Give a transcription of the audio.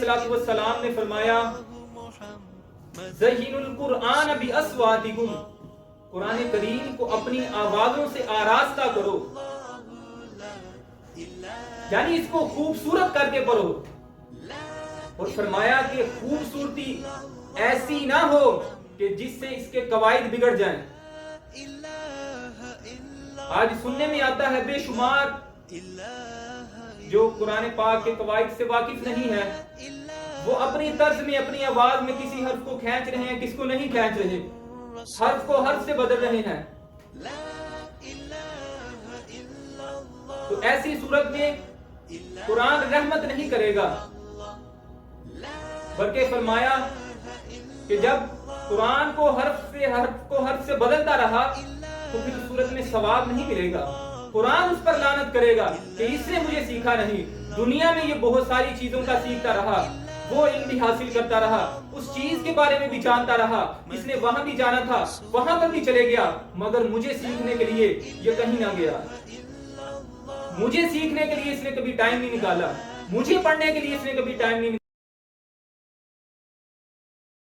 الصلوۃ والسلام نے فرمایا زینوا القرآن باصواتکم، قرآن کریم کو اپنی آوازوں سے آراستہ کرو، یعنی اس کو خوبصورت کر کے پڑھو. اور فرمایا کہ خوبصورتی ایسی نہ ہو کہ جس سے اس کے قواعد بگڑ جائیں. آج سننے میں آتا ہے بے شمار جو قرآن پاک کے قواعد سے واقف نہیں ہے، وہ اپنی طرز میں اپنی آواز میں کسی حرف کو کھینچ رہے ہیں، کس کو نہیں کھینچ رہے، حرف کو حرف سے بدل رہے ہیں. تو ایسی صورت میں قرآن رحمت نہیں کرے گا، بلکہ فرمایا کہ جب قرآن کو حرف سے بدلتا رہا تو پھر صورت میں ثواب نہیں ملے گا. قرآن اس پر لعنت کرے گا کہ اس نے مجھے سیکھا نہیں. دنیا میں یہ بہت ساری چیزوں کا سیکھتا رہا، وہ علم بھی حاصل کرتا رہا، اس چیز کے بارے میں بھی جانتا رہا، اس نے وہاں بھی جانا تھا وہاں پر بھی چلے گیا، مگر مجھے سیکھنے کے لیے یہ کہیں نہ گیا. مجھے سیکھنے کے لیے اس نے کبھی ٹائم نہیں نکالا، مجھے پڑھنے کے لیے اس نے کبھی ٹائم نہیں نکالا.